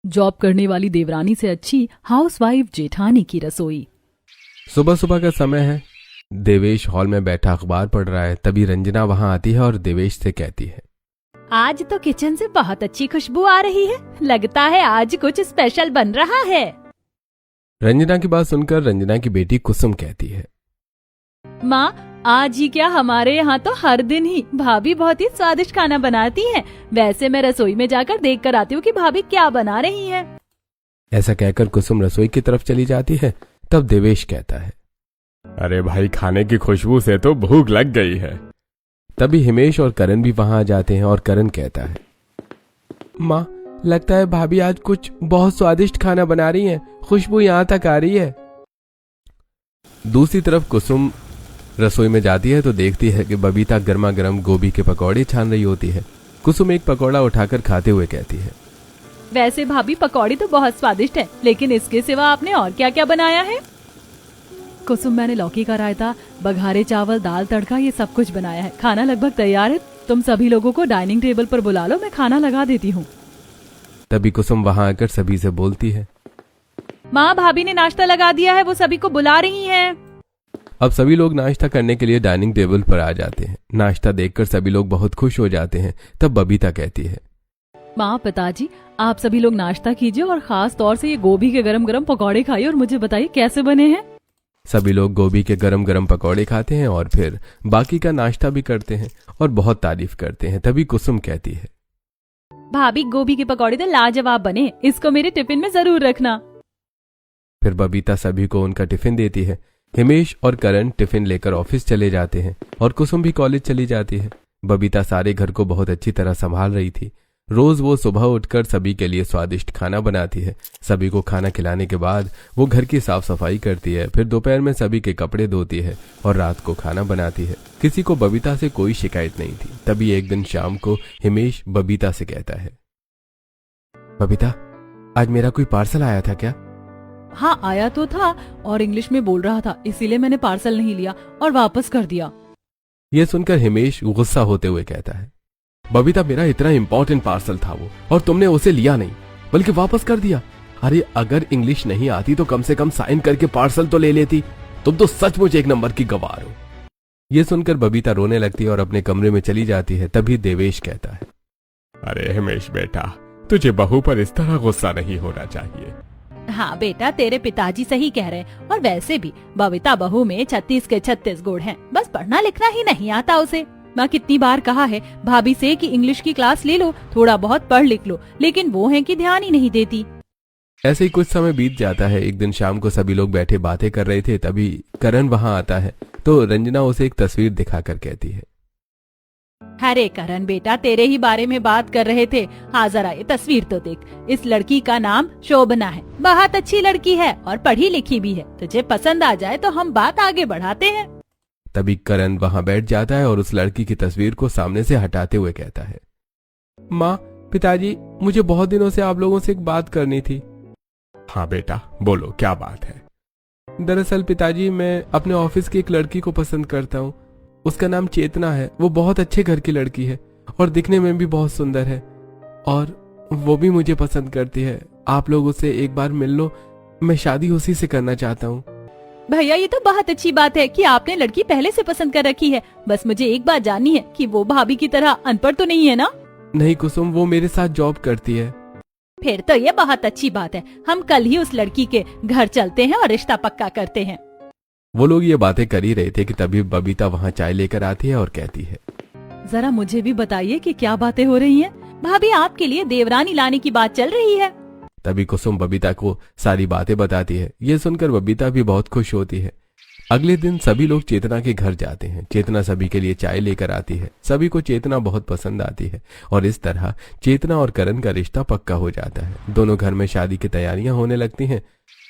Job करने वाली देवरानी से अच्छी हाउसवाइफ जेठानी की रसोई। सुबह सुबह का समय है। देवेश हॉल में बैठा अखबार पढ़ रहा है। तभी रंजना वहां आती है और देवेश से कहती है, आज तो किचन से बहुत अच्छी खुशबू आ रही है, लगता है आज कुछ स्पेशल बन रहा है। रंजना की बात सुनकर रंजना की बेटी कुसुम कहती है, माँ आज ही क्या, हमारे यहाँ तो हर दिन ही भाभी बहुत ही स्वादिष्ट खाना बनाती हैं। वैसे मैं रसोई में जाकर देख कर आती हूँ कि भाभी क्या बना रही हैं। ऐसा कहकर कुसुम रसोई की तरफ चली जाती है। तब देवेश कहता है, अरे भाई, खाने की खुशबू से तो भूख लग गई है। तभी हिमेश और करण भी वहां आ जाते हैं और करण कहता है, माँ लगता है भाभी आज कुछ बहुत स्वादिष्ट खाना बना रही हैं, खुशबू यहाँ तक आ रही है। दूसरी तरफ कुसुम रसोई में जाती है तो देखती है कि बबीता गर्मा गर्म गोभी के पकौड़े छान रही होती है। कुसुम एक पकौड़ा उठाकर खाते हुए कहती है, वैसे भाभी पकौड़ी तो बहुत स्वादिष्ट है, लेकिन इसके सिवा आपने और क्या क्या बनाया है? कुसुम मैंने लौकी का रायता, बघारे चावल, दाल तड़का, ये सब कुछ बनाया है। खाना लगभग तैयार है, तुम सभी लोगों को डाइनिंग टेबल पर बुला लो, मैं खाना लगा देती हूँ। तभी कुसुम वहां आकर सभी से बोलती है, माँ भाभी ने नाश्ता लगा दिया है, वो सभी को बुला रही हैं। अब सभी लोग नाश्ता करने के लिए डाइनिंग टेबल पर आ जाते हैं। नाश्ता देखकर सभी लोग बहुत खुश हो जाते हैं। तब बबीता कहती है, माँ पिताजी आप सभी लोग नाश्ता कीजिए और खास तौर से ये गोभी के गरम गरम पकौड़े खाइए और मुझे बताइए कैसे बने हैं। सभी लोग गोभी के गरम गरम पकौड़े खाते हैं और फिर बाकी का नाश्ता भी करते हैं और बहुत तारीफ करते हैं। तभी कुसुम कहती है, भाभी गोभी के पकौड़े तो लाजवाब बने, इसको मेरे टिफिन में जरूर रखना। फिर बबीता सभी को उनका टिफिन देती है। हिमेश और करण टिफिन लेकर ऑफिस चले जाते हैं और कुसुम भी कॉलेज चली जाती है। बबीता सारे घर को बहुत अच्छी तरह संभाल रही थी। रोज वो सुबह उठकर सभी के लिए स्वादिष्ट खाना बनाती है। सभी को खाना खिलाने के बाद वो घर की साफ सफाई करती है। फिर दोपहर में सभी के कपड़े धोती है और रात को खाना बनाती है। किसी को बबीता से कोई शिकायत नहीं थी। तभी एक दिन शाम को हिमेश बबीता से कहता है, बबीता आज मेरा कोई पार्सल आया था क्या? हाँ आया तो था और इंग्लिश में बोल रहा था, इसीलिए मैंने पार्सल नहीं लिया और वापस कर दिया। ये सुनकर हिमेश गुस्सा होते हुए कहता है, बबीता मेरा इतना इंपॉर्टेंट पार्सल था वो, और तुमने उसे लिया नहीं बल्कि वापस कर दिया। अरे अगर इंग्लिश नहीं आती तो कम से कम साइन करके पार्सल तो ले लेती। तुम तो सचमुच एक नंबर की गवार हो। ये सुनकर बबीता रोने लगती है और अपने कमरे में चली जाती है। तभी देवेश कहता है, अरे हिमेश बेटा, तुझे बहू पर इस तरह गुस्सा नहीं होना चाहिए। हाँ बेटा, तेरे पिताजी सही कह रहे हैं। और वैसे भी बबीता बहू में 36 के 36 गुण हैं, बस पढ़ना लिखना ही नहीं आता उसे। माँ कितनी बार कहा है भाभी से कि इंग्लिश की क्लास ले लो, थोड़ा बहुत पढ़ लिख लो, लेकिन वो है कि ध्यान ही नहीं देती। ऐसे ही कुछ समय बीत जाता है। एक दिन शाम को सभी लोग बैठे बातें कर रहे थे। तभी करण वहां आता है तो रंजना उसे एक तस्वीर दिखाकर कहती है, अरे करण बेटा, तेरे ही बारे में बात कर रहे थे। हाँ जरा ये तस्वीर तो देख। इस लड़की का नाम शोभना है, बहुत अच्छी लड़की है और पढ़ी लिखी भी है। तुझे पसंद आ जाए तो हम बात आगे बढ़ाते हैं। तभी करण वहां बैठ जाता है और उस लड़की की तस्वीर को सामने से हटाते हुए कहता है, माँ पिताजी मुझे बहुत दिनों से आप लोगों से एक बात करनी थी। हाँ बेटा बोलो, क्या बात है? दरअसल पिताजी मैं अपने ऑफिस की एक लड़की को पसंद करता हूँ। उसका नाम चेतना है। वो बहुत अच्छे घर की लड़की है और दिखने में भी बहुत सुंदर है और वो भी मुझे पसंद करती है। आप लोग उससे एक बार मिल लो, मैं शादी उसी से करना चाहता हूँ। भैया ये तो बहुत अच्छी बात है कि आपने लड़की पहले से पसंद कर रखी है। बस मुझे एक बात जाननी है कि वो भाभी की तरह अनपढ़ तो नहीं है ना? नहीं कुसुम, वो मेरे साथ जॉब करती है। फिर तो ये बहुत अच्छी बात है। हम कल ही उस लड़की के घर चलते हैं और रिश्ता पक्का करते हैं। वो लोग ये बातें कर ही रहे थे कि तभी बबीता वहाँ चाय लेकर आती है और कहती है, जरा मुझे भी बताइए कि क्या बातें हो रही हैं? भाभी आपके लिए देवरानी लाने की बात चल रही है। तभी कुसुम बबीता को सारी बातें बताती है। ये सुनकर बबीता भी बहुत खुश होती है। अगले दिन सभी लोग चेतना के घर जाते हैं। चेतना सभी के लिए चाय लेकर आती है। सभी को चेतना बहुत पसंद आती है और इस तरह चेतना और करण का रिश्ता पक्का हो जाता है। दोनों घर में शादी की तैयारियां होने लगती हैं।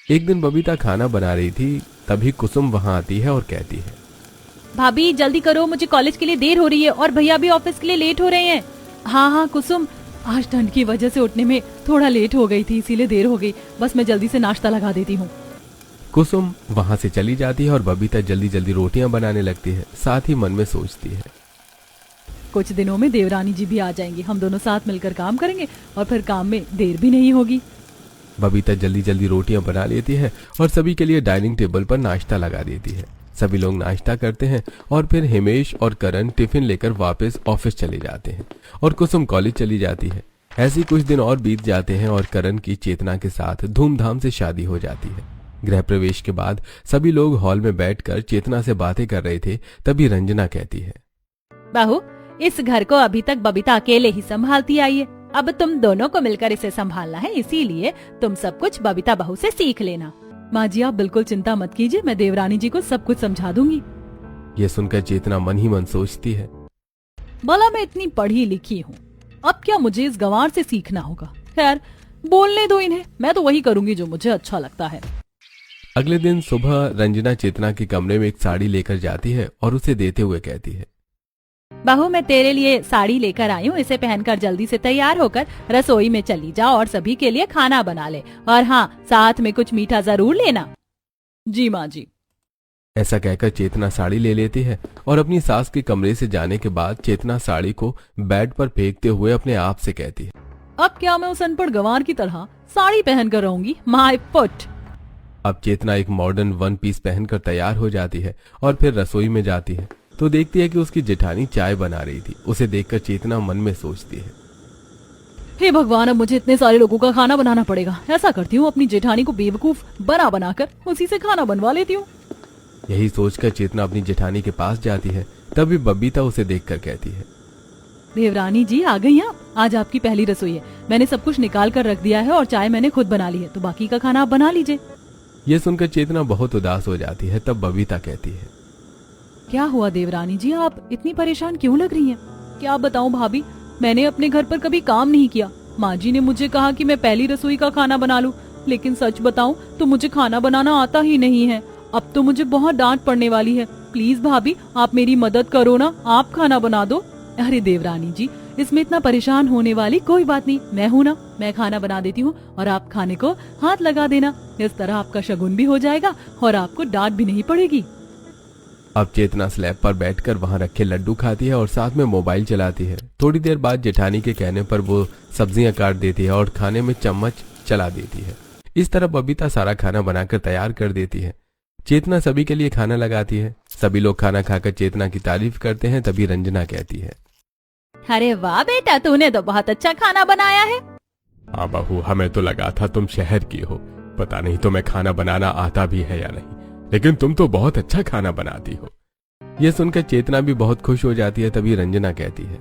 एक दिन बबीता खाना बना रही थी। तभी कुसुम वहां आती है और कहती है, भाभी जल्दी करो, मुझे कॉलेज के लिए देर हो रही है और भैया भी ऑफिस के लिए लेट हो रहे हैं। हाँ हाँ कुसुम, आज ठंड की वजह से उठने में थोड़ा लेट हो गई थी, इसीलिए देर हो गई। बस मैं जल्दी से नाश्ता लगा देती हूँ। कुसुम वहां से चली जाती है और बबीता जल्दी जल्दी रोटियां बनाने लगती है। साथ ही मन में सोचती है, कुछ दिनों में देवरानी जी भी आ जाएंगी, हम दोनों साथ मिलकर काम करेंगे और फिर काम में देर भी नहीं होगी। बबीता जल्दी जल्दी रोटियां बना लेती है और सभी के लिए डाइनिंग टेबल पर नाश्ता लगा देती है। सभी लोग नाश्ता करते हैं और फिर हिमेश और करण टिफिन लेकर वापस ऑफिस चले जाते हैं और कुसुम कॉलेज चली जाती है। ऐसे कुछ दिन और बीत जाते हैं और करण की चेतना के साथ धूमधाम से शादी हो जाती है। गृह प्रवेश के बाद सभी लोग हॉल में बैठकर चेतना से बातें कर रहे थे, तभी रंजना कहती है, बहू, इस घर को अभी तक बबीता अकेले ही संभालती आई है। अब तुम दोनों को मिलकर इसे संभालना है, इसीलिए तुम सब कुछ बबीता बहू से सीख लेना। माँ जी, आप बिल्कुल चिंता मत कीजिए, मैं देवरानी जी को सब कुछ समझा दूंगी। ये सुनकर चेतना मन ही मन सोचती है, भला मैं इतनी पढ़ी लिखी हूँ, अब क्या मुझे इस गंवार से सीखना होगा। खैर, बोलने दो इन्हें, मैं तो वही करूंगी जो मुझे अच्छा लगता है। अगले दिन सुबह रंजना चेतना के कमरे में एक साड़ी लेकर जाती है और उसे देते हुए कहती है, बहू, मैं तेरे लिए साड़ी लेकर आई हूँ, इसे पहनकर जल्दी से तैयार होकर रसोई में चली जाओ और सभी के लिए खाना बना ले, और हाँ, साथ में कुछ मीठा जरूर लेना। जी माँ जी। ऐसा कहकर चेतना साड़ी ले लेती है और अपनी सास के कमरे से जाने के बाद चेतना साड़ी को बेड पर फेंकते हुए अपने आप से कहती है, अब क्या मैं उस अनपढ़ गंवार की तरह साड़ी पहनकर रहूंगी? My foot. अब चेतना एक मॉडर्न वन पीस पहनकर तैयार हो जाती है और फिर रसोई में जाती है तो देखती है कि उसकी जेठानी चाय बना रही थी। उसे देखकर चेतना मन में सोचती है, हे भगवान, अब मुझे इतने सारे लोगों का खाना बनाना पड़ेगा। ऐसा करती हूँ, अपनी जेठानी को बेवकूफ बनाकर उसी से खाना बनवा लेती हूँ। यही सोचकर चेतना अपनी जेठानी के पास जाती है। तभी बबीता उसे देखकर कहती है, देवरानी जी, आ गई आप? आज आपकी पहली रसोई है। मैंने सब कुछ निकाल कर रख दिया है और चाय मैंने खुद बना ली है, तो बाकी का खाना आप बना लीजिए। ये सुनकर चेतना बहुत उदास हो जाती है। तब बबीता कहती है, क्या हुआ देवरानी जी, आप इतनी परेशान क्यों लग रही हैं? क्या बताऊं भाभी, मैंने अपने घर पर कभी काम नहीं किया। माँ जी ने मुझे कहा कि मैं पहली रसोई का खाना बना लूं, लेकिन सच बताऊं तो मुझे खाना बनाना आता ही नहीं है। अब तो मुझे बहुत डांट पड़ने वाली है। प्लीज भाभी, आप मेरी मदद करो ना, आप खाना बना दो। अरे देवरानी जी, इसमें इतना परेशान होने वाली कोई बात नहीं, मैं हूँ ना, मैं खाना बना देती हूँ और आप खाने को हाथ लगा देना। इस तरह आपका शगुन भी हो जाएगा और आपको डांट भी नहीं पड़ेगी। अब चेतना स्लैब पर बैठकर वहां रखे लड्डू खाती है और साथ में मोबाइल चलाती है। थोड़ी देर बाद जेठानी के कहने पर वो सब्जियां काट देती है और खाने में चम्मच चला देती है। इस तरह बबीता सारा खाना बनाकर तैयार कर देती है। चेतना सभी के लिए खाना लगाती है। सभी लोग खाना खाकर चेतना की तारीफ करते हैं। तभी रंजना कहती है, अरे वाह बेटा, तूने तो बहुत अच्छा खाना बनाया है। हाँ बहू, हमें तो लगा था तुम शहर की हो, पता नहीं तुम्हें खाना बनाना आता भी है या नहीं, लेकिन तुम तो बहुत अच्छा खाना बनाती हो। यह सुनकर चेतना भी बहुत खुश हो जाती है। तभी रंजना कहती है,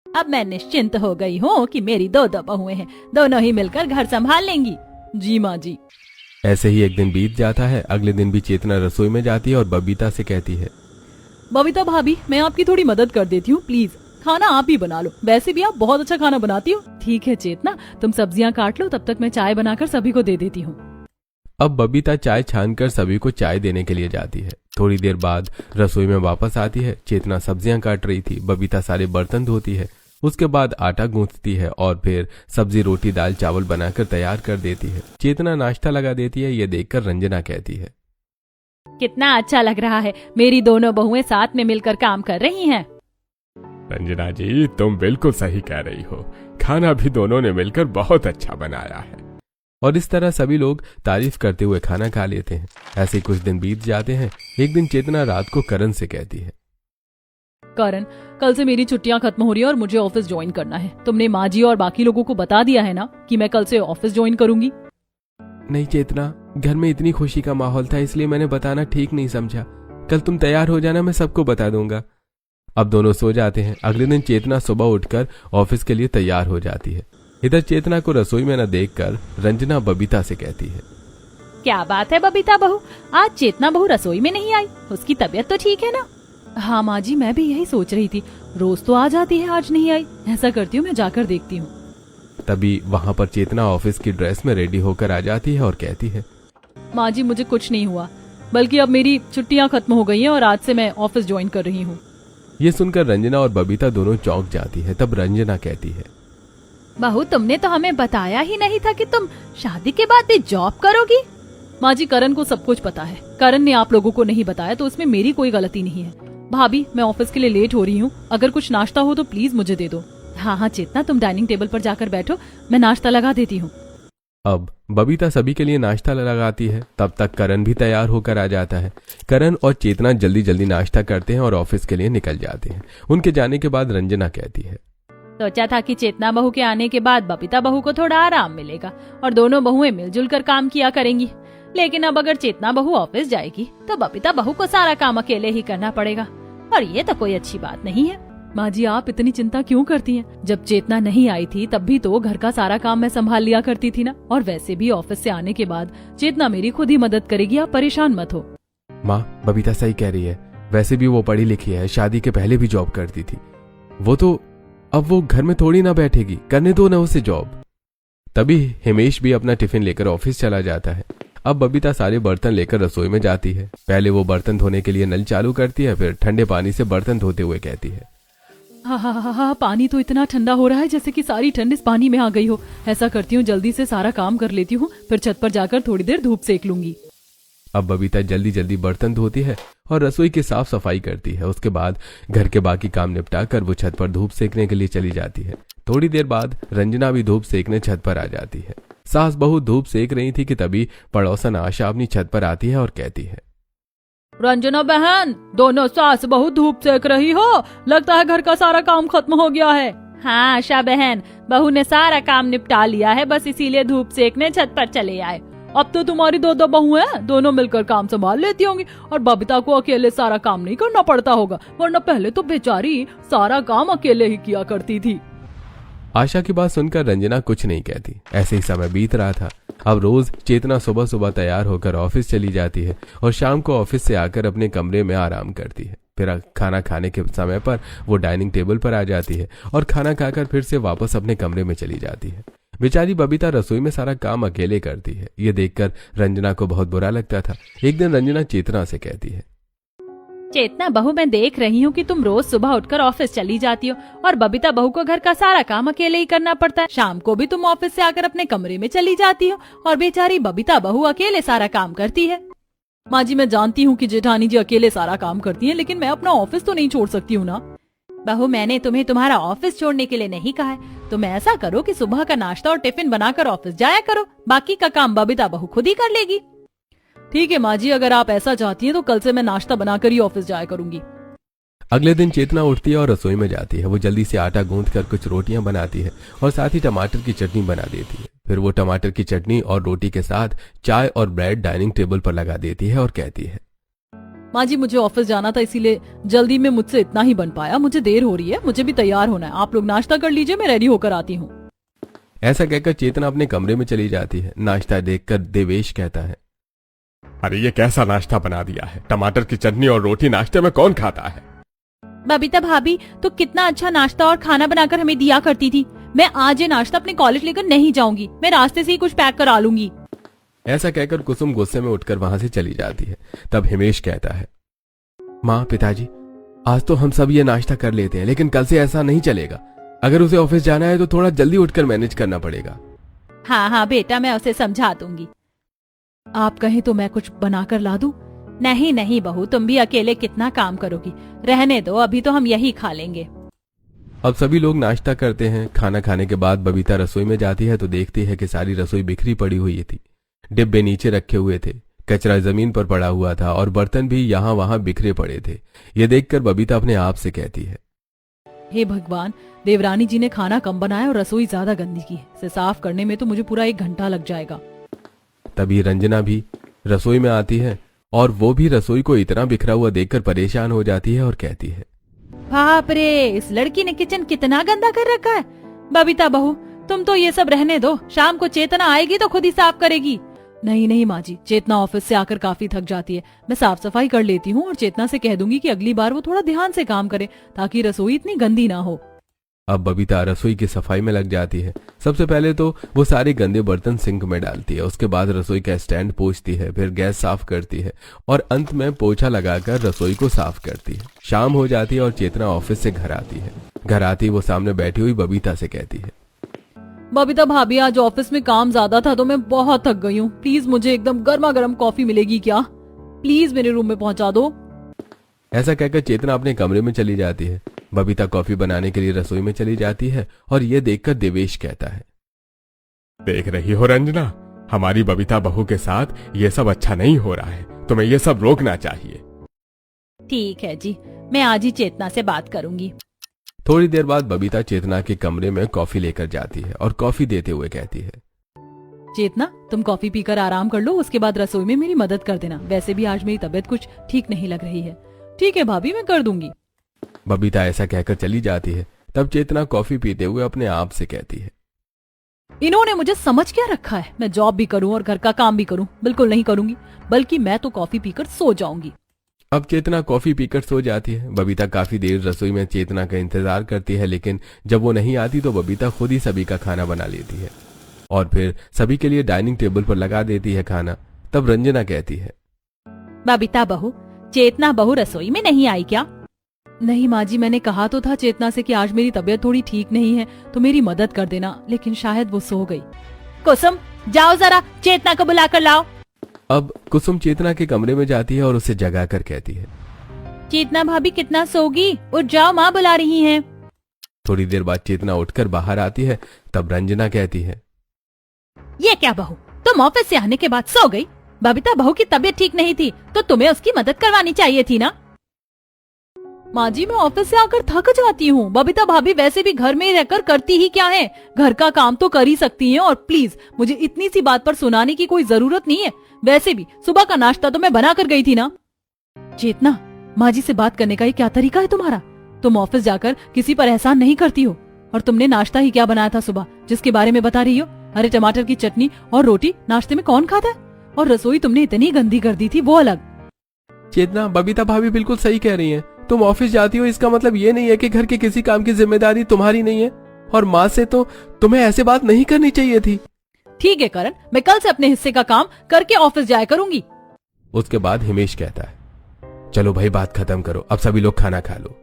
अब मैं निश्चिंत हो गई हूँ कि मेरी दो बहुएं हैं, दोनों ही मिलकर घर संभाल लेंगी। जी माँ जी। ऐसे ही एक दिन बीत जाता है। अगले दिन भी चेतना रसोई में जाती है और बबीता से कहती है, बबीता भाभी, मैं आपकी थोड़ी मदद कर देती हूँ, प्लीज खाना आप ही बना लो। वैसे भी आप बहुत अच्छा खाना बनाती हो। ठीक है चेतना, तुम सब्जियां काट लो, तब तक मैं चाय बनाकर सभी को दे देती हूँ। अब बबीता चाय छानकर सभी को चाय देने के लिए जाती है। थोड़ी देर बाद रसोई में वापस आती है। चेतना सब्जियां काट रही थी, बबीता सारे बर्तन धोती है, उसके बाद आटा गूंथती है और फिर सब्जी, रोटी, दाल, चावल बनाकर तैयार कर देती है। चेतना नाश्ता लगा देती है। ये देखकर रंजना कहती है, कितना अच्छा लग रहा है, मेरी दोनों बहुएं साथ में मिलकर काम कर रही हैं। रंजना जी, तुम बिल्कुल सही कह रही हो, खाना भी दोनों ने मिलकर बहुत अच्छा बनाया है। और इस तरह सभी लोग तारीफ करते हुए खाना खा लेते हैं। ऐसे कुछ दिन बीत जाते हैं। एक दिन चेतना रात को करण से कहती है, करण, कल से मेरी छुट्टियां खत्म हो रही है और मुझे ऑफिस ज्वाइन करना है। तुमने माँ जी और बाकी लोगों को बता दिया है ना कि मैं कल से ऑफिस ज्वाइन करूंगी? नहीं चेतना, घर में इतनी खुशी का माहौल था, इसलिए मैंने बताना ठीक नहीं समझा। कल तुम तैयार हो जाना, मैं सबको बता दूंगा। अब दोनों सो जाते हैं। अगले दिन चेतना सुबह उठकर ऑफिस के लिए तैयार हो जाती है। इधर चेतना को रसोई में न देखकर रंजना बबीता से कहती है, क्या बात है बबीता बहू, आज चेतना बहू रसोई में नहीं आई? उसकी तबीयत तो ठीक है ना? हाँ माँ जी, मैं भी यही सोच रही थी, रोज तो आ जाती है, आज नहीं आई। ऐसा करती हूँ, मैं जाकर देखती हूँ। तभी वहाँ पर चेतना ऑफिस की ड्रेस में रेडी होकर आ जाती है और कहती है, माँ जी, मुझे कुछ नहीं हुआ, बल्कि अब मेरी छुट्टियाँ खत्म हो गई हैं और आज से मैं ऑफिस ज्वाइन कर रही हूँ। ये सुनकर रंजना और बबीता दोनों चौंक जाती है। तब रंजना कहती है, बहू, तुमने तो हमें बताया ही नहीं था कि तुम शादी के बाद भी जॉब करोगी। माँ जी, करण को सब कुछ पता है, करण ने आप लोगों को नहीं बताया, तो उसमें मेरी कोई गलती नहीं है। भाभी, मैं ऑफिस के लिए लेट हो रही हूँ, अगर कुछ नाश्ता हो तो प्लीज मुझे दे दो। हाँ हाँ चेतना, तुम डाइनिंग टेबल पर जाकर बैठो, मैं नाश्ता लगा देती हूँ। अब बबीता सभी के लिए नाश्ता लगाती है। तब तक करण भी तैयार होकर आ जाता है। करण और चेतना जल्दी जल्दी नाश्ता करते हैं और ऑफिस के लिए निकल जाते हैं। उनके जाने के बाद रंजना कहती है, सोचा था कि चेतना बहू के आने के बाद बबीता बहू को थोड़ा आराम मिलेगा और दोनों बहुएं मिलजुल कर काम किया करेंगी, लेकिन अब अगर चेतना बहू ऑफिस जाएगी तो बबीता बहू को सारा काम अकेले ही करना पड़ेगा और ये तो कोई अच्छी बात नहीं है। माँ जी, आप इतनी चिंता क्यों करती हैं? जब चेतना नहीं आई थी तब भी तो घर का सारा काम मैं संभाल लिया करती थी ना, और वैसे भी ऑफिस से आने के बाद चेतना मेरी खुद ही मदद करेगी, आप परेशान मत हो। माँ, बबीता सही कह रही है। वैसे भी वो पढ़ी लिखी है, शादी के पहले भी जॉब करती थी। वो तो अब वो घर में थोड़ी ना बैठेगी, करने दो ना उसे जॉब। तभी हिमेश भी अपना टिफिन लेकर ऑफिस चला जाता है। अब बबीता सारे बर्तन लेकर रसोई में जाती है। पहले वो बर्तन धोने के लिए नल चालू करती है, फिर ठंडे पानी से बर्तन धोते हुए कहती है, हाँ, पानी तो इतना ठंडा हो रहा है जैसे कि सारी ठंड इस पानी में आ गई हो। ऐसा करती हूँ, जल्दी से सारा काम कर लेती हूँ, फिर छत पर जाकर थोड़ी देर धूप सेक लूंगी। अब बबीता जल्दी जल्दी बर्तन धोती है और रसोई की साफ सफाई करती है। उसके बाद घर के बाकी काम निपटा कर वो छत पर धूप सेकने के लिए चली जाती है। थोड़ी देर बाद रंजना भी धूप सेकने छत पर आ जाती है। सास बहू धूप सेक रही थी कि तभी पड़ोसन आशा अपनी छत पर आती है और कहती है, रंजना बहन, दोनों सास बहू धूप सेक रही हो, लगता है घर का सारा काम खत्म हो गया है। हाँ आशा बहन, बहू ने सारा काम निपटा लिया है, बस इसीलिए धूप सेकने छत पर चले आए। अब तो तुम्हारी दो बहू हैं, दोनों मिलकर काम संभाल लेती होंगी और बबीता को अकेले सारा काम नहीं करना पड़ता होगा, वरना पहले तो बेचारी सारा काम अकेले ही किया करती थी। आशा की बात सुनकर रंजना कुछ नहीं कहती। ऐसे ही समय बीत रहा था। अब रोज चेतना सुबह सुबह तैयार होकर ऑफिस चली जाती है और शाम को ऑफिस से आकर अपने कमरे में आराम करती है। फिर खाना खाने के समय पर वो डाइनिंग टेबल पर आ जाती है और खाना खाकर फिर से वापस अपने कमरे में चली जाती है। बेचारी बबीता रसोई में सारा काम अकेले करती है। ये देखकर रंजना को बहुत बुरा लगता था। एक दिन रंजना चेतना से कहती है, चेतना बहू, मैं देख रही हूँ कि तुम रोज सुबह उठकर ऑफिस चली जाती हो और बबीता बहू को घर का सारा काम अकेले ही करना पड़ता है। शाम को भी तुम ऑफिस से आकर अपने कमरे में चली जाती हो और बेचारी बबीता बहू अकेले सारा काम करती है। माँ जी, मैं जानती हूँ कि जेठानी जी अकेले सारा काम करती हैं, लेकिन मैं अपना ऑफिस तो नहीं छोड़ सकती हूँ ना। बहू, मैंने तुम्हें तुम्हारा ऑफिस छोड़ने के लिए नहीं कहा है। तुम ऐसा करो कि सुबह का नाश्ता और टिफिन बनाकर ऑफिस जाया करो, बाकी का काम बबीता बहू खुद ही कर लेगी। ठीक है माँ जी, अगर आप ऐसा चाहती हैं तो कल से मैं नाश्ता बनाकर ही ऑफिस जाया करूंगी। अगले दिन चेतना उठती है और रसोई में जाती है। वो जल्दी से आटा गूंथकर कुछ रोटियां बनाती है और साथ ही टमाटर की चटनी बना देती है। फिर वो टमाटर की चटनी और रोटी के साथ चाय और ब्रेड डाइनिंग टेबल पर लगा देती है और कहती है, माँ जी, मुझे ऑफिस जाना था, इसीलिए जल्दी में मुझसे इतना ही बन पाया। मुझे देर हो रही है, मुझे भी तैयार होना है। आप लोग नाश्ता कर लीजिए, मैं रेडी होकर आती हूँ। ऐसा कहकर चेतना अपने कमरे में चली जाती है। नाश्ता देखकर देवेश कहता है, अरे ये कैसा नाश्ता बना दिया है? टमाटर की चटनी और रोटी नाश्ते में कौन खाता है? बबीता भाभी तो कितना अच्छा नाश्ता और खाना बनाकर हमें दिया करती थी। मैं आज ये नाश्ता अपने कॉलेज लेकर नहीं जाऊंगी, मैं रास्ते से ही कुछ पैक करा लूंगी। ऐसा कहकर कुसुम गुस्से में उठकर वहां से चली जाती है। तब हिमेश कहता है, माँ, पिताजी, आज तो हम सब ये नाश्ता कर लेते हैं, लेकिन कल से ऐसा नहीं चलेगा। अगर उसे ऑफिस जाना है तो थोड़ा जल्दी उठकर मैनेज करना पड़ेगा। हाँ बेटा, मैं उसे समझा दूंगी। आप कहें तो मैं कुछ बनाकर ला दूं? नहीं नहीं बहू, तुम भी अकेले कितना काम करोगी, रहने दो, अभी तो हम यही खा लेंगे। अब सभी लोग नाश्ता करते हैं। खाना खाने के बाद बबीता रसोई में जाती है तो देखती है कि सारी रसोई बिखरी पड़ी हुई थी। डिब्बे नीचे रखे हुए थे, कचरा जमीन पर पड़ा हुआ था और बर्तन भी यहाँ वहां बिखरे पड़े थे। ये देखकर बबीता अपने आप से कहती है, हे भगवान, देवरानी जी ने खाना कम बनाया और रसोई ज्यादा गंदी की है। इसे साफ करने में तो मुझे पूरा 1 घंटा लग जाएगा। तभी रंजना भी रसोई में आती है और वो भी रसोई को इतना बिखरा हुआ देखकर परेशान हो जाती है और कहती है, बाप रे, इस लड़की ने किचन कितना गंदा कर रखा है। बबीता बहू, तुम तो ये सब रहने दो, शाम को चेतना आएगी तो खुद ही साफ करेगी। नहीं नहीं माँ जी, चेतना ऑफिस से आकर काफी थक जाती है, मैं साफ सफाई कर लेती हूँ और चेतना से कह दूंगी कि अगली बार वो थोड़ा ध्यान से काम करे ताकि रसोई इतनी गंदी ना हो। अब बबीता रसोई की सफाई में लग जाती है। सबसे पहले तो वो सारे गंदे बर्तन सिंक में डालती है, उसके बाद रसोई का स्टैंड पोंछती है, फिर गैस साफ करती है और अंत में पोछा लगाकर रसोई को साफ करती है। शाम हो जाती है और चेतना ऑफिस से घर आती है। घर आती वो सामने बैठी हुई बबीता से कहती है, बबीता भाभी, आज ऑफिस में काम ज्यादा था तो मैं बहुत थक गई हूँ। प्लीज मुझे एकदम गर्मा गर्म कॉफी मिलेगी क्या? प्लीज मेरे रूम में पहुंचा दो। ऐसा कहकर चेतना अपने कमरे में चली जाती है। बबीता कॉफी बनाने के लिए रसोई में चली जाती है और ये देखकर देवेश कहता है, देख रही हो रंजना, हमारी बबीता बहू के साथ ये सब अच्छा नहीं हो रहा है। तुम्हें ये सब रोकना चाहिए। ठीक है जी, मैं आज ही चेतना से बात करूंगी। थोड़ी देर बाद बबीता चेतना के कमरे में कॉफी लेकर जाती है और कॉफी देते हुए कहती है, चेतना, तुम कॉफी पीकर आराम कर लो, उसके बाद रसोई में मेरी मदद कर देना। वैसे भी आज मेरी तबीयत कुछ ठीक नहीं लग रही है। ठीक है भाभी, मैं कर दूंगी। बबीता ऐसा कहकर चली जाती है। तब चेतना कॉफी पीते हुए अपने आप से कहती है, इन्होंने मुझे समझ क्या रखा है? मैं जॉब भी करूं और घर का काम भी करूं? बिल्कुल नहीं करूंगी, बल्कि मैं तो कॉफी पीकर सो जाऊंगी। अब चेतना कॉफी पीकर सो जाती है। बबीता काफी देर रसोई में चेतना का इंतजार करती है, लेकिन जब वो नहीं आती तो बबीता खुद ही सभी का खाना बना लेती है और फिर सभी के लिए डाइनिंग टेबल पर लगा देती है खाना। तब रंजना कहती है, बबीता बहू, चेतना बहू रसोई में नहीं आई क्या? नहीं माँ जी, मैंने कहा तो था चेतना से कि आज मेरी तबीयत थोड़ी ठीक नहीं है तो मेरी मदद कर देना, लेकिन शायद वो सो गई। कुसुम, जाओ जरा चेतना को बुला कर लाओ। अब कुसुम चेतना के कमरे में जाती है और उसे जगाकर कहती है, चेतना भाभी कितना सोगी? उठ जाओ, माँ बुला रही हैं। थोड़ी देर बाद चेतना उठकर बाहर आती है। तब रंजना कहती है, ये क्या बहू, तुम ऑफिस से आने के बाद सो गई? बबीता बहू की तबीयत ठीक नहीं थी तो तुम्हें उसकी मदद करवानी चाहिए थी ना। माँ जी, मैं ऑफिस से आकर थक जाती हूँ। बबीता भाभी वैसे भी घर में रहकर करती ही क्या है, घर का काम तो कर ही सकती हैं। और प्लीज मुझे इतनी सी बात पर सुनाने की कोई जरूरत नहीं है। वैसे भी सुबह का नाश्ता तो मैं बना कर गई थी ना। चेतना, माँ जी से बात करने का ये क्या तरीका है तुम्हारा? तुम ऑफिस जाकर किसी पर एहसान नहीं करती हो। और तुमने नाश्ता ही क्या बनाया था सुबह, जिसके बारे में बता रही हो? हरे टमाटर की चटनी और रोटी नाश्ते में कौन खाता है? और रसोई तुमने इतनी गंदी कर दी थी, वो अलग। चेतना, बबीता भाभी बिल्कुल सही कह रही हैं। तुम ऑफिस जाती हो इसका मतलब ये नहीं है कि घर के किसी काम की जिम्मेदारी तुम्हारी नहीं है। और माँ से तो तुम्हें ऐसे बात नहीं करनी चाहिए थी। ठीक है करण, मैं कल से अपने हिस्से का काम करके ऑफिस जाया करूंगी। उसके बाद हिमेश कहता है, चलो भाई बात खत्म करो, अब सभी लोग खाना खा लो।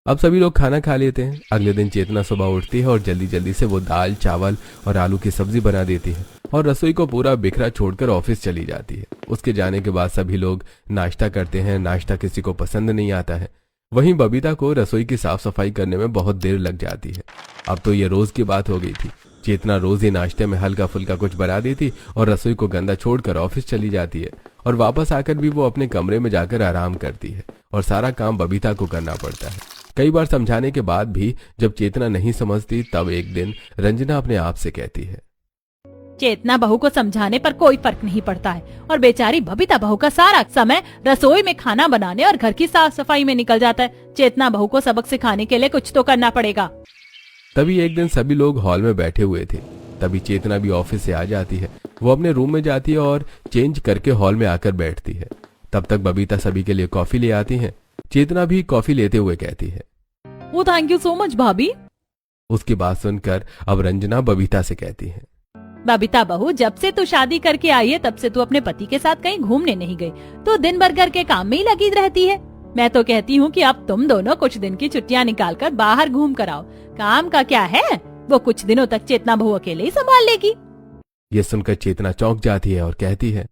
अब सभी लोग खाना खा लेते हैं। अगले दिन चेतना सुबह उठती है और जल्दी जल्दी से वो दाल चावल और आलू की सब्जी बना देती है और रसोई को पूरा बिखरा छोड़कर ऑफिस चली जाती है। उसके जाने के बाद सभी लोग नाश्ता करते हैं। नाश्ता किसी को पसंद नहीं आता है। वहीं बबीता को रसोई की साफ सफाई करने में बहुत देर लग जाती है। अब तो ये रोज की बात हो गई थी। चेतना रोज ही नाश्ते में हल्का फुल्का कुछ बना देती और रसोई को गंदा छोड़कर ऑफिस चली जाती है और वापस आकर भी वो अपने कमरे में जाकर आराम करती है और सारा काम बबीता को करना पड़ता है। कई बार समझाने के बाद भी जब चेतना नहीं समझती तब एक दिन रंजना अपने आप से कहती है, चेतना बहू को समझाने पर कोई फर्क नहीं पड़ता है और बेचारी बबीता बहू का सारा समय रसोई में खाना बनाने और घर की साफ सफाई में निकल जाता है। चेतना बहू को सबक सिखाने के लिए कुछ तो करना पड़ेगा। तभी एक दिन सभी लोग हॉल में बैठे हुए थे। तभी चेतना भी ऑफिस से आ जाती है। वो अपने रूम में जाती है और चेंज करके हॉल में आकर बैठती है। तब तक बबीता सभी के लिए कॉफी ले आती है। चेतना भी कॉफी लेते हुए कहती है, ओ थैंक यू सो मच भाभी। उसकी बात सुनकर अब रंजना बबीता से कहती है, बबीता बहू, जब से तू शादी करके आई है तब से तू अपने पति के साथ कहीं घूमने नहीं गई। तो दिन भर घर के काम में ही लगी रहती है। मैं तो कहती हूँ कि अब तुम दोनों कुछ दिन की छुट्टियाँ निकालकर बाहर घूम कर आओ। काम का क्या है, वो कुछ दिनों तक चेतना बहू अकेले ही संभाल लेगी। ये सुनकर चेतना चौंक जाती है और कहती है,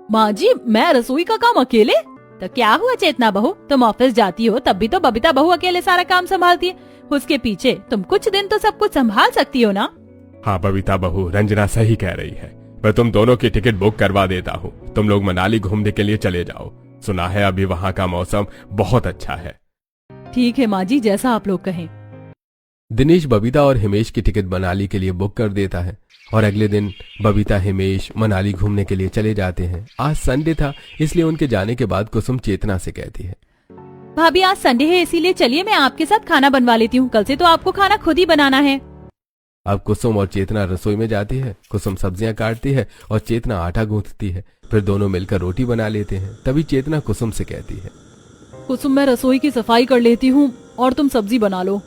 माँ जी, मैं रसोई का काम अकेले? तो क्या हुआ चेतना बहू, तुम ऑफिस जाती हो तब भी तो बबीता बहू अकेले सारा काम संभालती है। उसके पीछे तुम कुछ दिन तो सब कुछ संभाल सकती हो ना। हाँ बबीता बहू, रंजना सही कह रही है। मैं तुम दोनों की टिकट बुक करवा देता हूँ। तुम लोग मनाली घूमने के लिए चले जाओ। सुना है अभी वहाँ का मौसम बहुत अच्छा है। ठीक है माँ जी, जैसा आप लोग कहें। दिनेश बबीता और हिमेश की टिकट मनाली के लिए बुक कर देता है और अगले दिन बबीता हिमेश मनाली घूमने के लिए चले जाते हैं। आज संडे था, इसलिए उनके जाने के बाद कुसुम चेतना से कहती है, भाभी आज संडे है इसीलिए चलिए मैं आपके साथ खाना बनवा लेती हूँ। कल से तो आपको खाना खुद ही बनाना है। अब कुसुम और चेतना रसोई में जाती है। कुसुम सब्जियां काटती है और चेतना आटा गूंथती है। फिर दोनों मिलकर रोटी बना लेते हैं। तभी चेतना कुसुम से कहती है, कुसुम, मैं रसोई की सफाई कर लेती हूँ और तुम सब्जी बना लो।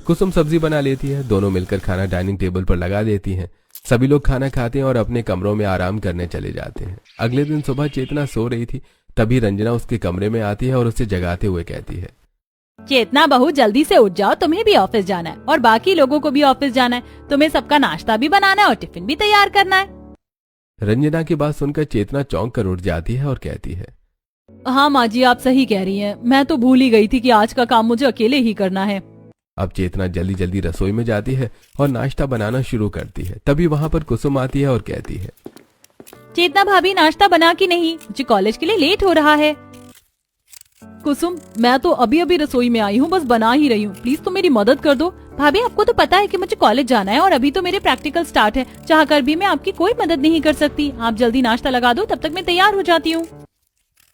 कुसुम सब्जी बना लेती है। दोनों मिलकर खाना डाइनिंग टेबल पर लगा देती हैं। सभी लोग खाना खाते हैं और अपने कमरों में आराम करने चले जाते हैं। अगले दिन सुबह चेतना सो रही थी। तभी रंजना उसके कमरे में आती है और उसे जगाते हुए कहती है, चेतना बहू, जल्दी से उठ जाओ, तुम्हें भी ऑफिस जाना है और बाकी लोगों को भी ऑफिस जाना है। तुम्हें सबका नाश्ता भी बनाना है और टिफिन भी तैयार करना है। रंजना की बात सुनकर चेतना चौंक कर उठ जाती है और कहती है, हाँ माँ जी, आप सही कह रही हैं। मैं तो भूल ही गई थी कि आज का काम मुझे अकेले ही करना है। अब चेतना जल्दी जल्दी रसोई में जाती है और नाश्ता बनाना शुरू करती है। तभी वहाँ पर कुसुम आती है और कहती है, चेतना भाभी नाश्ता बना कि नहीं? मुझे कॉलेज के लिए लेट हो रहा है। कुसुम, मैं तो अभी अभी रसोई में आई हूँ, बस बना ही रही हूँ, प्लीज तुम मेरी मदद कर दो। भाभी आपको तो पता है कि मुझे कॉलेज जाना है और अभी तो मेरे प्रैक्टिकल स्टार्ट है, चाहकर भी मैं आपकी कोई मदद नहीं कर सकती। आप जल्दी नाश्ता लगा दो, तब तक मैं तैयार हो जाती हूँ।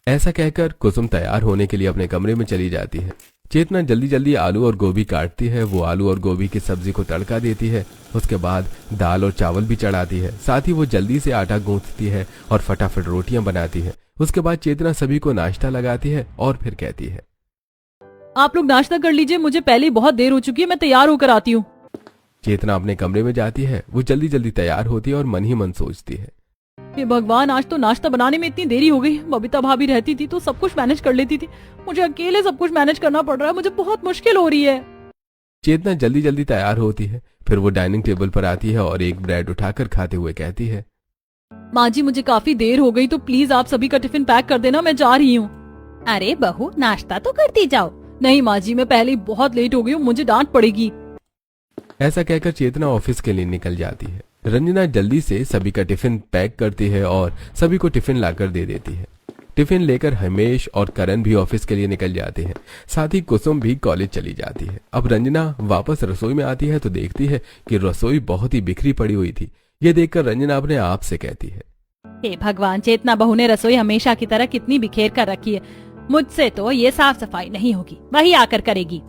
ऐसा कहकर कुसुम तैयार होने के लिए अपने कमरे में चली जाती है। चेतना जल्दी जल्दी आलू और गोभी काटती है। वो आलू और गोभी की सब्जी को तड़का देती है। उसके बाद दाल और चावल भी चढ़ाती है। साथ ही वो जल्दी से आटा गूंथती है और फटाफट रोटियां बनाती है। उसके बाद चेतना सभी को नाश्ता लगाती है और फिर कहती है, आप लोग नाश्ता कर लीजिए, मुझे पहले ही बहुत देर हो चुकी है, मैं तैयार होकर आती हूँ। चेतना अपने कमरे में जाती है। वो जल्दी जल्दी तैयार होती है और मन ही मन सोचती है, हे भगवान, आज तो नाश्ता बनाने में इतनी देरी हो गई। बबीता भाभी रहती थी तो सब कुछ मैनेज कर लेती थी, मुझे अकेले सब कुछ मैनेज करना पड़ रहा है, मुझे बहुत मुश्किल हो रही है। चेतना जल्दी जल्दी तैयार होती है। फिर वो डाइनिंग टेबल पर आती है और एक ब्रेड उठाकर खाते हुए कहती है, माँ जी मुझे काफी देर हो गई, तो प्लीज आप सभी का टिफिन पैक कर देना, मैं जा रही हूँ। अरे बहू, नाश्ता तो करती जाओ। नहीं माँ जी, मैं पहले ही बहुत लेट हो गई हूँ, मुझे डांट पड़ेगी। ऐसा कहकर चेतना ऑफिस के लिए निकल जाती है। रंजना जल्दी से सभी का टिफिन पैक करती है और सभी को टिफिन लाकर दे देती है। टिफिन लेकर हिमेश और करण भी ऑफिस के लिए निकल जाते हैं। साथ ही कुसुम भी कॉलेज चली जाती है। अब रंजना वापस रसोई में आती है तो देखती है कि रसोई बहुत ही बिखरी पड़ी हुई थी। ये देखकर रंजना अपने आप से कहती है, हे भगवान, चेतना बहू ने रसोई हमेशा की तरह कितनी बिखेर कर रखी है, मुझसे तो ये साफ सफाई नहीं होगी, वही आकर करेगी।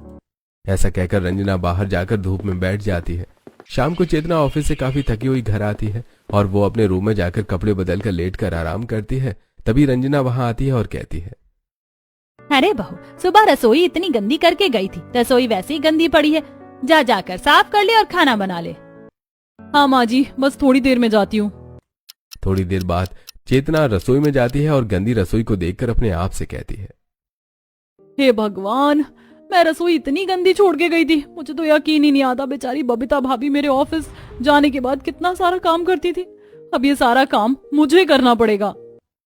ऐसा कहकर रंजना बाहर जाकर धूप में बैठ जाती है। शाम को चेतना ऑफिस से काफी थकी हुई घर आती है और वो अपने रूम में जाकर कपड़े बदलकर लेटकर आराम करती है। तभी रंजना वहां आती है और कहती है, अरे बहू, सुबह रसोई इतनी गंदी करके गई थी, रसोई वैसे ही गंदी पड़ी है, जा जाकर साफ कर ले और खाना बना ले। हाँ माँ जी, बस थोड़ी देर में जाती हूँ। थोड़ी देर बाद चेतना रसोई में जाती है और गंदी रसोई को देखकर अपने आप से कहती है, हे भगवान, मैं रसोई इतनी गंदी छोड़ के गई थी, मुझे तो यकीन ही नहीं आता। बेचारी बबीता भाभी मेरे ऑफिस जाने के बाद कितना सारा काम करती थी, अब ये सारा काम मुझे करना पड़ेगा।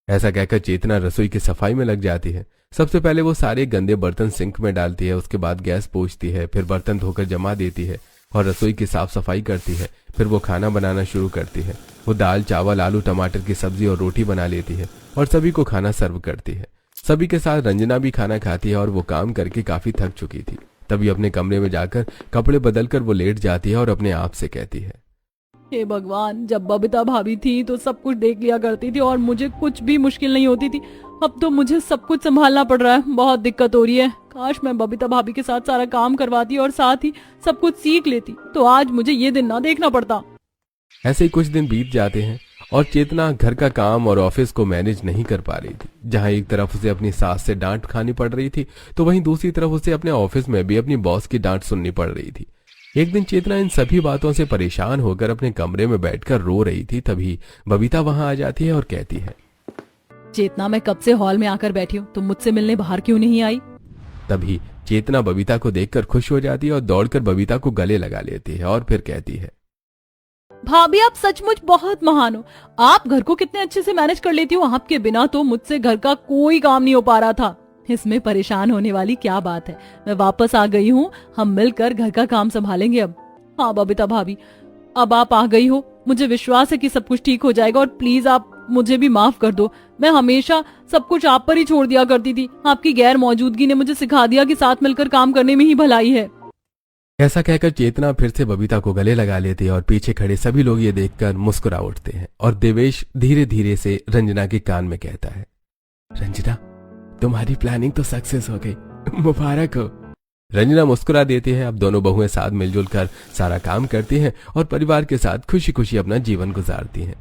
ऐसा कहकर चेतना रसोई की सफाई में लग जाती है। सबसे पहले वो सारे गंदे बर्तन सिंक में डालती है। उसके बाद गैस पोंछती है, फिर बर्तन धोकर जमा देती है और रसोई की साफ सफाई करती है। फिर वो खाना बनाना शुरू करती है। वो दाल, चावल, आलू, टमाटर की सब्जी और रोटी बना लेती है और सभी को खाना सर्व करती है। सभी के साथ रंजना भी खाना खाती है और वो काम करके काफी थक चुकी थी। तभी अपने कमरे में जाकर कपड़े बदलकर वो लेट जाती है और अपने आप से कहती है, हे भगवान, जब बबीता भाभी थी तो सब कुछ देख लिया करती थी और मुझे कुछ भी मुश्किल नहीं होती थी, अब तो मुझे सब कुछ संभालना पड़ रहा है, बहुत दिक्कत हो रही है। काश मैं बबीता भाभी के साथ सारा काम करवाती और साथ ही सब कुछ सीख लेती, तो आज मुझे ये दिन ना देखना पड़ता। ऐसे ही कुछ दिन बीत जाते हैं और चेतना घर का काम और ऑफिस को मैनेज नहीं कर पा रही थी। जहां एक तरफ उसे अपनी सास से डांट खानी पड़ रही थी, तो वहीं दूसरी तरफ उसे अपने ऑफिस में भी अपनी बॉस की डांट सुननी पड़ रही थी। एक दिन चेतना इन सभी बातों से परेशान होकर अपने कमरे में बैठकर रो रही थी। तभी बबीता वहां आ जाती है और कहती है, चेतना, मैं कब से हॉल में आकर बैठी हूँ, तुम मुझसे मिलने बाहर क्यों नहीं आई? तभी चेतना बबीता को देखकर खुश हो जाती है और दौड़कर बबीता को गले लगा लेती है और फिर कहती है, भाभी आप सचमुच बहुत महान हो, आप घर को कितने अच्छे से मैनेज कर लेती हो, आपके बिना तो मुझसे घर का कोई काम नहीं हो पा रहा था। इसमें परेशान होने वाली क्या बात है, मैं वापस आ गई हूँ, हम मिलकर घर का काम संभालेंगे अब। हाँ बबीता भाभी, अब आप आ गई हो, मुझे विश्वास है कि सब कुछ ठीक हो जाएगा और प्लीज आप मुझे भी माफ कर दो। मैं हमेशा सब कुछ आप पर ही छोड़ दिया करती थी, आपकी गैर मौजूदगी ने मुझे सिखा दिया कि साथ मिलकर काम करने में ही भलाई है। ऐसा कहकर चेतना फिर से बबीता को गले लगा लेती है और पीछे खड़े सभी लोग ये देखकर मुस्कुरा उठते हैं और देवेश धीरे धीरे से रंजना के कान में कहता है, रंजना, तुम्हारी प्लानिंग तो सक्सेस हो गई, मुबारक हो। रंजना मुस्कुरा देती है। अब दोनों बहुएं साथ मिलजुल कर सारा काम करती हैं और परिवार के साथ खुशी खुशी अपना जीवन गुजारती हैं।